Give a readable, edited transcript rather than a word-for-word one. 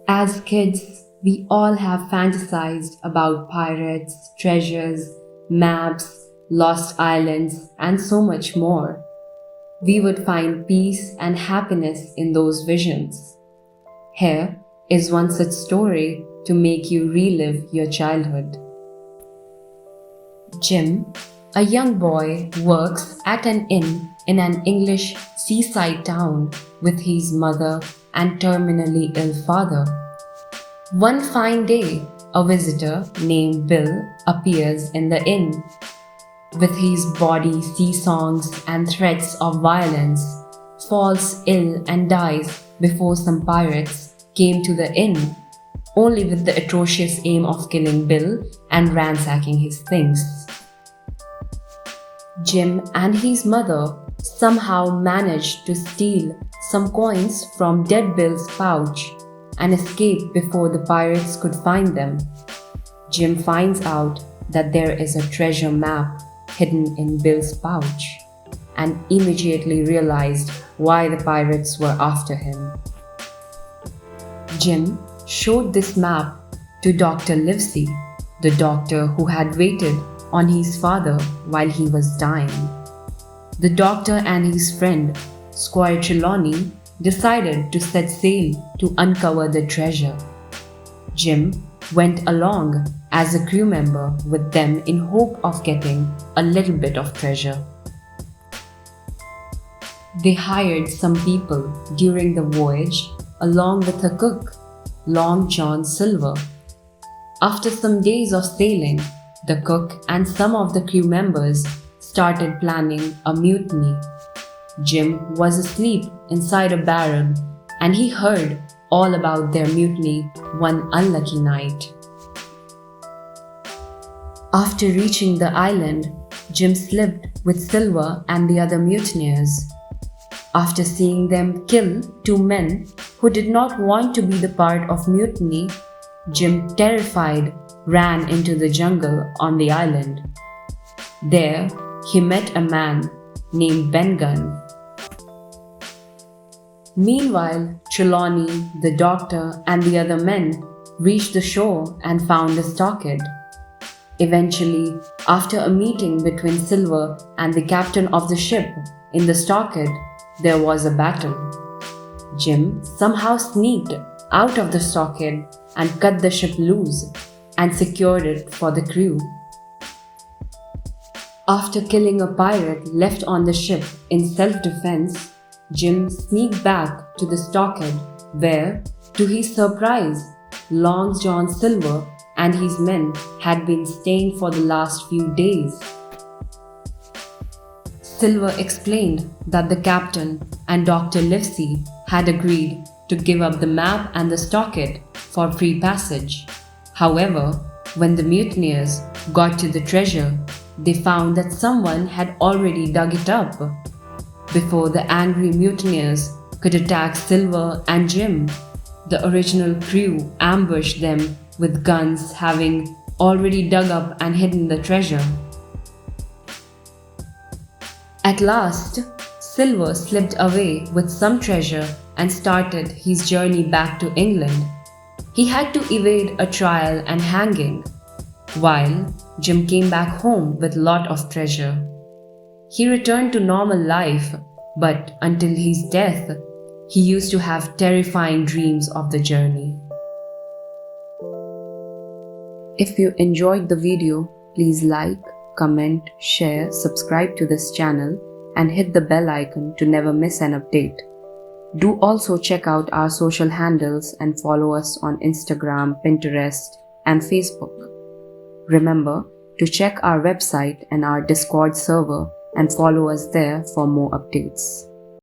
As kids, we all have fantasized about pirates, treasures, maps, lost islands, and so much more. We would find peace and happiness in those visions. Here is one such story to make you relive your childhood. Jim, a young boy, works at an inn in an English seaside town with his mother and terminally ill father. One fine day, a visitor named Bill appears in the inn. With his body sea-songs and threats of violence, falls ill and dies before some pirates came to the inn, only with the atrocious aim of killing Bill and ransacking his things. Jim and his mother somehow managed to steal some coins from dead Bill's pouch and escape before the pirates could find them. Jim finds out that there is a treasure map hidden in Bill's pouch and immediately realized why the pirates were after him. Jim showed this map to Dr. Livesey, the doctor who had waited on his father while he was dying. The doctor and his friend, Squire Trelawney, decided to set sail to uncover the treasure. Jim went along as a crew member with them in hope of getting a little bit of treasure. They hired some people during the voyage along with a cook, Long John Silver. After some days of sailing, the cook and some of the crew members started planning a mutiny. Jim was asleep inside a barrel and he heard all about their mutiny one unlucky night. After reaching the island, Jim slept with Silver and the other mutineers. After seeing them kill two men who did not want to be the part of mutiny, Jim, terrified, ran into the jungle on the island. There, he met a man named Ben Gunn. Meanwhile, Trelawney, the doctor, and the other men reached the shore and found the stockade. Eventually, after a meeting between Silver and the captain of the ship in the stockade, there was a battle. Jim somehow sneaked out of the stockade and cut the ship loose and secured it for the crew. After killing a pirate left on the ship in self-defense, Jim sneaked back to the stockade where, to his surprise, Long John Silver and his men had been staying for the last few days. Silver explained that the captain and Dr. Livesey had agreed to give up the map and the stockade for free passage. However, when the mutineers got to the treasure, they found that someone had already dug it up. Before the angry mutineers could attack Silver and Jim, the original crew ambushed them with guns, having already dug up and hidden the treasure. At last, Silver slipped away with some treasure and started his journey back to England. He had to evade a trial and hanging, while Jim came back home with a lot of treasure. He returned to normal life, but until his death, he used to have terrifying dreams of the journey. If you enjoyed the video, please like, comment, share, subscribe to this channel, and hit the bell icon to never miss an update. Do also check out our social handles and follow us on Instagram, Pinterest, and Facebook. Remember to check our website and our Discord server and follow us there for more updates.